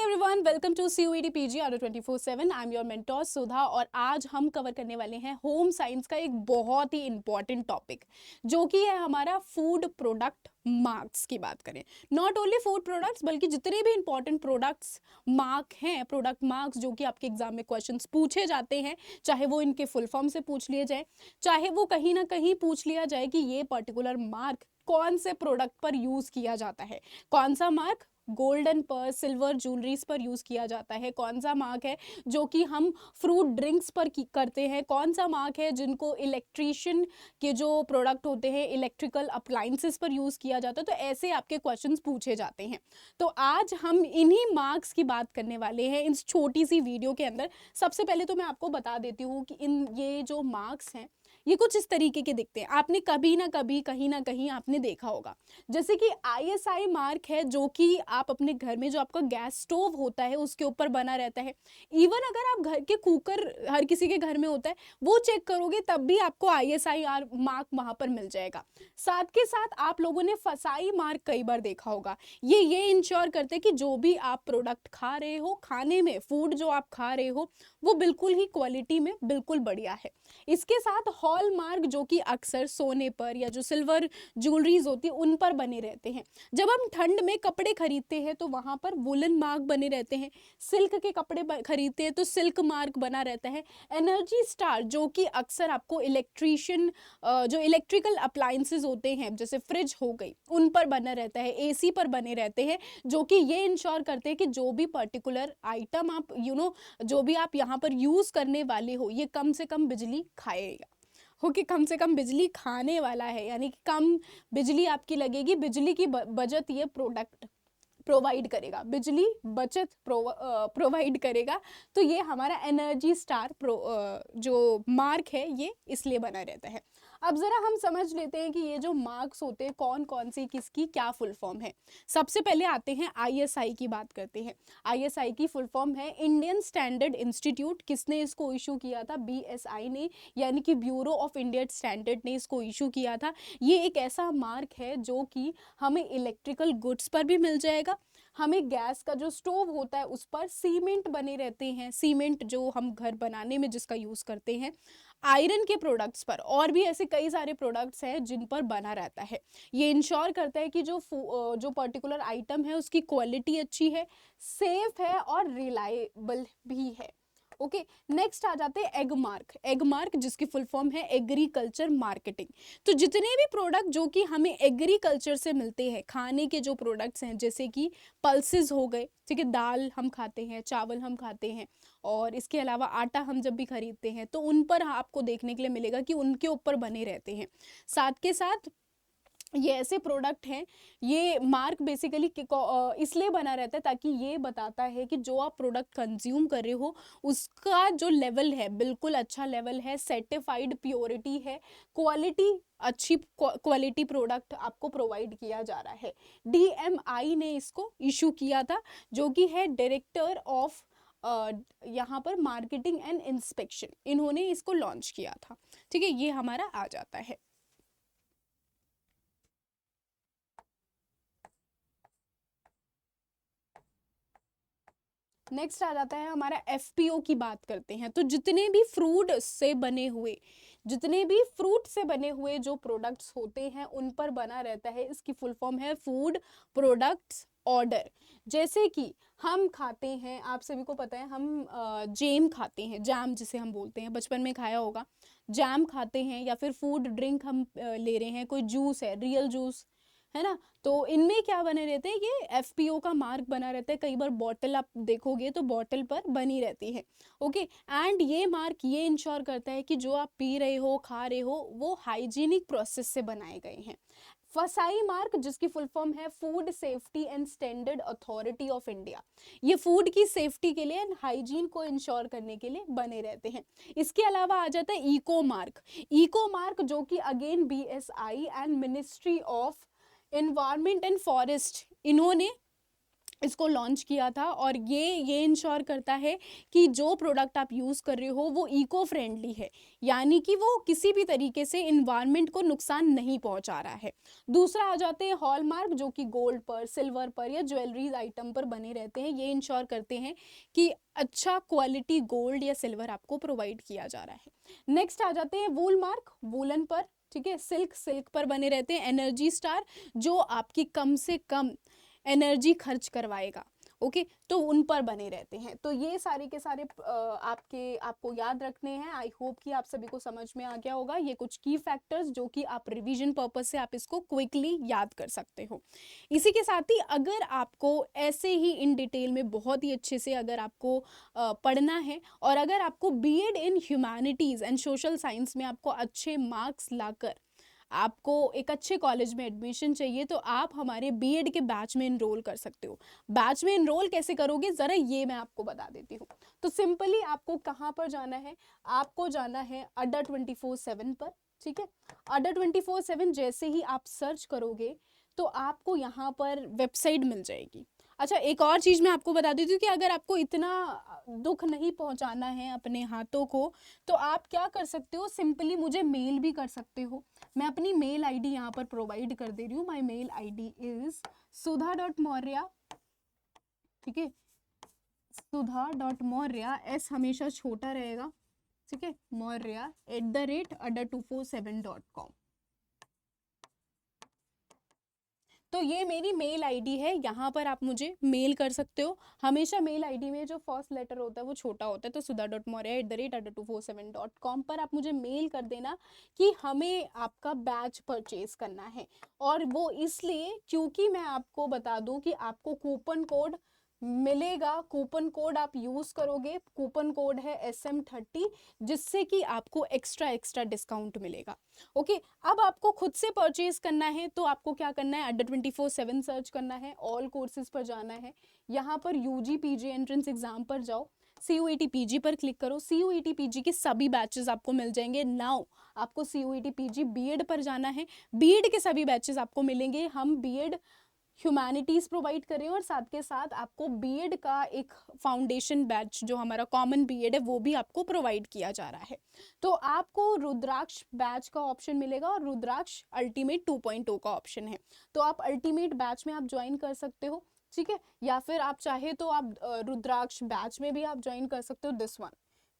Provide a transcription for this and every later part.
Everyone, welcome to CUET PG Auto 24/7। I am your mentor Sudha और आज हम cover करने वाले हैं होम साइंस का एक बहुत ही इंपॉर्टेंट टॉपिक जो कि है हमारा फूड प्रोडक्ट मार्क्स की बात करें। नॉट ओनली फूड प्रोडक्ट्स बल्कि जितने भी इंपॉर्टेंट प्रोडक्ट्स मार्क हैं, प्रोडक्ट मार्क्स जो कि आपके एग्जाम में क्वेश्चंस पूछे जाते हैं, चाहे वो इनके फुल फॉर्म से पूछ लिए जाए, चाहे वो कहीं ना कहीं पूछ लिया जाए कि ये पर्टिकुलर मार्क कौन से प्रोडक्ट पर यूज किया जाता है। कौन सा मार्क गोल्डन पर, सिल्वर ज्वेलरीज पर यूज किया जाता है, कौन सा मार्क है जो कि हम फ्रूट ड्रिंक्स पर करते हैं, कौन सा मार्क है जिनको इलेक्ट्रिशियन के जो प्रोडक्ट होते हैं इलेक्ट्रिकल अप्लाइंसेस पर यूज किया जाता है। तो ऐसे आपके क्वेश्चंस पूछे जाते हैं। तो आज हम इन्हीं मार्क्स की बात करने वाले हैं इस छोटी सी वीडियो के अंदर। सबसे पहले तो मैं आपको बता देती हूँ कि ये जो मार्क्स हैं ये कुछ इस तरीके के दिखते हैं। आपने कभी ना कभी कहीं ना कहीं आपने देखा होगा, जैसे कि ISI मार्क है जो कि आप अपने घर में जो आपका गैस स्टोव होता है उसके ऊपर बना रहता है। इवन अगर आप घर के कुकर हर किसी के घर में होता है वो चेक करोगे तब भी आपको ISI मार्क वहां पर मिल जाएगा। साथ के साथ आप लोगों ने फसाई मार्क कई बार देखा होगा। ये इंश्योर करते हैं कि जो भी आप प्रोडक्ट खा रहे हो, खाने में फूड जो आप खा रहे हो वो बिल्कुल ही क्वालिटी में बिल्कुल बढ़िया है। इसके साथ हॉलमार्क जो कि अक्सर सोने पर या जो सिल्वर ज्वेलरीज होती है उन पर बने रहते हैं। जब हम ठंड में कपड़े खरीदते हैं तो वहां पर वुलन मार्क बने रहते हैं। सिल्क के कपड़े खरीदते हैं तो सिल्क मार्क बना रहता है। एनर्जी स्टार जो कि अक्सर आपको इलेक्ट्रिशियन जो इलेक्ट्रिकल अप्लायंसेस होते हैं जैसे फ्रिज हो गई उन पर बना रहता है, AC पर बने रहते हैं, जो कि ये इंश्योर करते हैं कि जो भी पर्टिकुलर आइटम आप जो भी आप यहाँ पर यूज करने वाले हो ये कम से कम बिजली खाएगा। कि कम से कम बिजली खाने वाला है, यानी कि कम बिजली आपकी लगेगी। बिजली की बचत ये प्रोडक्ट प्रोवाइड करेगा, बिजली बचत प्रोवाइड करेगा। तो ये हमारा एनर्जी स्टार जो मार्क है ये इसलिए बना रहता है। अब जरा हम समझ लेते हैं कि ये जो मार्क्स होते हैं कौन कौन सी किसकी क्या फुल फॉर्म है। सबसे पहले आते हैं ISI की बात करते हैं। ISI की फुल फॉर्म है इंडियन स्टैंडर्ड इंस्टीट्यूट। किसने इसको इशू किया था? BSI ने, यानी कि ब्यूरो ऑफ इंडियन स्टैंडर्ड ने इसको इशू किया था। ये एक ऐसा मार्क है जो कि हमें इलेक्ट्रिकल गुड्स पर भी मिल जाएगा, हमें गैस का जो स्टोव होता है उस पर, सीमेंट बने रहते हैं, सीमेंट जो हम घर बनाने में जिसका यूज करते हैं, आयरन के प्रोडक्ट्स पर, और भी ऐसे कई सारे प्रोडक्ट्स हैं जिन पर बना रहता है। ये इंश्योर करता है कि जो पर्टिकुलर आइटम है उसकी क्वालिटी अच्छी है, सेफ है और रिलायबल भी है। ओके, नेक्स्ट आ जाते हैं एग मार्क। एग मार्क जिसकी फुल फॉर्म है एग्रीकल्चर मार्केटिंग। तो जितने भी प्रोडक्ट जो कि हमें एग्रीकल्चर से मिलते हैं, खाने के जो प्रोडक्ट्स हैं जैसे कि पल्सेस हो गए, ठीक है, दाल हम खाते हैं, चावल हम खाते हैं, और इसके अलावा आटा हम जब भी खरीदते हैं तो उन पर आपको देखने के लिए मिलेगा कि उनके ऊपर बने रहते हैं। साथ के साथ ये ऐसे प्रोडक्ट हैं, ये मार्क बेसिकली इसलिए बना रहता है ताकि ये बताता है कि जो आप प्रोडक्ट कंज्यूम कर रहे हो उसका जो लेवल है बिल्कुल अच्छा लेवल है, सर्टिफाइड प्योरिटी है, क्वालिटी अच्छी क्वालिटी प्रोडक्ट आपको प्रोवाइड किया जा रहा है। DMI ने इसको इशू किया था, जो कि है डायरेक्टर ऑफ यहाँ पर मार्केटिंग एंड इंस्पेक्शन, इन्होंने इसको लॉन्च किया था। ठीक है, ये हमारा आ जाता है। नेक्स्ट आ जाता है हमारा FPO की बात करते हैं। तो जितने भी फ्रूट से बने हुए जो प्रोडक्ट्स होते हैं उन पर बना रहता है, इसकी फुल फॉर्म है फूड प्रोडक्ट्स ऑर्डर। जैसे कि हम खाते हैं, आप सभी को पता है, हम जैम खाते हैं, जैम जिसे हम बोलते हैं, बचपन में खाया होगा, जैम खाते हैं, या फिर फूड ड्रिंक हम ले रहे हैं, कोई जूस है, रियल जूस है ना, तो इनमें क्या बने रहते हैं, ये FPO का मार्क बना रहता है। कई बार बॉटल आप देखोगे तो बॉटल पर बनी रहती है। ओके, एंड ये मार्क ये इंश्योर करता है कि जो आप पी रहे हो, खा रहे हो, वो हाइजीनिक प्रोसेस से बनाए गए हैं। फसाई मार्क जिसकी फुल फॉर्म है food safety and standard authority of India, ये फूड की सेफ्टी के लिए एंड हाइजीन को इंश्योर करने के लिए बने रहते हैं। इसके अलावा आ जाता है इको मार्क। इको मार्क जो कि again BSI and ministry of environment and forest, इन्होंने इसको लॉन्च किया था, और ये इंश्योर करता है कि जो प्रोडक्ट आप यूज़ कर रहे हो वो इको फ्रेंडली है, यानी कि वो किसी भी तरीके से इन्वायरमेंट को नुकसान नहीं पहुंचा रहा है। दूसरा आ जाते हैं हॉलमार्क, जो कि गोल्ड पर, सिल्वर पर या ज्वेलरीज आइटम पर बने रहते हैं। ये इंश्योर करते हैं कि अच्छा क्वालिटी गोल्ड या सिल्वर आपको प्रोवाइड किया जा रहा है। नेक्स्ट आ जाते हैं वूल मार्क, वूलन पर, ठीक है, सिल्क पर बने रहते हैं। एनर्जी स्टार, जो आपकी कम से कम एनर्जी खर्च करवाएगा, ओके, तो उन पर बने रहते हैं। तो ये सारे के सारे आपको याद रखने हैं। आई होप कि आप सभी को समझ में आ गया होगा। ये कुछ की फैक्टर्स जो कि आप रिवीजन पर्पस से आप इसको क्विकली याद कर सकते हो। इसी के साथ ही अगर आपको ऐसे ही इन डिटेल में बहुत ही अच्छे से अगर आपको पढ़ना है, और अगर आपको BEd in humanities and social science में आपको अच्छे मार्क्स लाकर आपको एक अच्छे कॉलेज में एडमिशन चाहिए, तो आप हमारे बीएड के बैच में इनरोल कर सकते हो। बैच में इनरोल कैसे करोगे, ज़रा ये मैं आपको बता देती हूँ। तो सिंपली आपको कहाँ पर जाना है, आपको जाना है अड्डा 24/7 पर, ठीक है। अड्डा 24/7 जैसे ही आप सर्च करोगे तो आपको यहाँ पर वेबसाइट मिल जाएगी। अच्छा, एक और चीज़ मैं आपको बता देती हूँ कि अगर आपको इतना दुख नहीं पहुँचाना है अपने हाथों को, तो आप क्या कर सकते हो, सिंपली मुझे मेल भी कर सकते हो। मैं अपनी मेल आईडी यहाँ पर प्रोवाइड कर दे रही हूँ। My mail ID is sudha.maurya, ठीक है, sudha.maurya, एस हमेशा छोटा रहेगा, ठीक है, maurya@adda247.com। तो ये मेरी मेल आईडी है, यहाँ पर आप मुझे मेल कर सकते हो। हमेशा मेल आईडी में जो फर्स्ट लेटर होता है वो छोटा होता है, तो sudha.maurya@adda247.com पर आप मुझे मेल कर देना कि हमें आपका बैच परचेज करना है। और वो इसलिए क्योंकि मैं आपको बता दूं कि आपको कूपन कोड मिलेगा, कूपन कोड आप यूज़ करोगे, कूपन कोड है SM30, जिससे कि आपको एक्स्ट्रा डिस्काउंट मिलेगा। ओके, अब आपको खुद से परचेज करना है तो आपको क्या करना है, अड्डा 24/7 सर्च करना है, ऑल कोर्सेज पर जाना है, यहाँ पर यूजी पीजी एंट्रेंस एग्जाम पर जाओ, CUET PG पर क्लिक करो। CUET PG के सभी बैचेस आपको मिल जाएंगे। नाउ आपको CUET PG बीएड पर जाना है, बीएड के सभी बैचेस आपको मिलेंगे। हम बीएड ह्यूमैनिटीज़ प्रोवाइड कर रहे हैं, और साथ के साथ आपको बीएड का एक फाउंडेशन बैच जो हमारा कॉमन बीएड है वो भी आपको प्रोवाइड किया जा रहा है। तो आपको रुद्राक्ष बैच का ऑप्शन मिलेगा, और रुद्राक्ष अल्टीमेट 2.0 का ऑप्शन है। तो आप अल्टीमेट बैच में आप ज्वाइन कर सकते हो, ठीक है, या फिर आप चाहे तो आप रुद्राक्ष बैच में भी आप ज्वाइन कर सकते हो, दिस वन।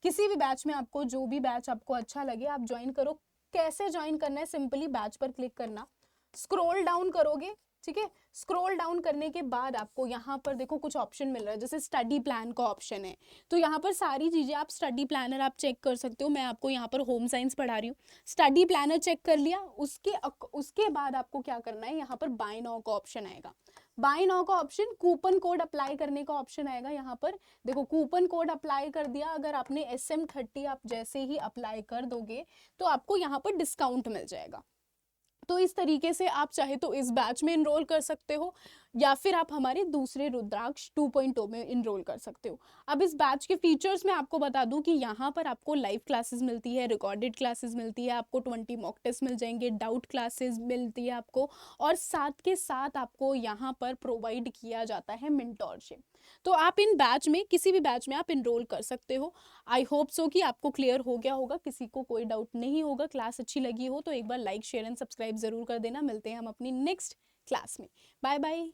किसी भी बैच में आपको जो भी बैच आपको अच्छा लगे आप ज्वाइन करो। कैसे ज्वाइन करना है, सिंपली बैच पर क्लिक करना, स्क्रॉल डाउन करोगे, ठीक है। स्क्रॉल डाउन करने के बाद आपको यहाँ पर देखो कुछ ऑप्शन मिल रहा है, जैसे स्टडी प्लान का ऑप्शन है, तो यहाँ पर सारी चीज़ें आप स्टडी प्लानर आप चेक कर सकते हो। मैं आपको यहाँ पर होम साइंस पढ़ा रही हूँ, स्टडी प्लानर चेक कर लिया। उसके बाद आपको क्या करना है, यहाँ पर बाय नाउ का ऑप्शन आएगा। बाय नाउ का ऑप्शन, कूपन कोड अप्लाई करने का ऑप्शन आएगा। यहाँ पर देखो कूपन कोड अप्लाई कर दिया, अगर आपने SM30 आप जैसे ही अप्लाई कर दोगे तो आपको यहाँ पर डिस्काउंट मिल जाएगा। तो इस तरीके से आप चाहे तो इस बैच में इनरोल कर सकते हो, या फिर आप हमारे दूसरे रुद्राक्ष 2.0 में इनरोल कर सकते हो। अब इस बैच के फीचर्स में आपको बता दूं कि यहाँ पर आपको लाइव क्लासेस मिलती है, रिकॉर्डेड क्लासेस मिलती है, आपको 20 मॉक टेस्ट मिल जाएंगे, डाउट क्लासेस मिलती है आपको, और साथ के साथ आपको यहाँ पर प्रोवाइड किया जाता है मेंटोरशिप। तो आप इन बैच में, किसी भी बैच में आप इनरोल कर सकते हो। आई होप सो कि आपको क्लियर हो गया होगा, किसी को कोई डाउट नहीं होगा। क्लास अच्छी लगी हो तो एक बार लाइक शेयर एंड सब्सक्राइब जरूर कर देना। मिलते हैं हम अपनी नेक्स्ट क्लास में। Bye bye.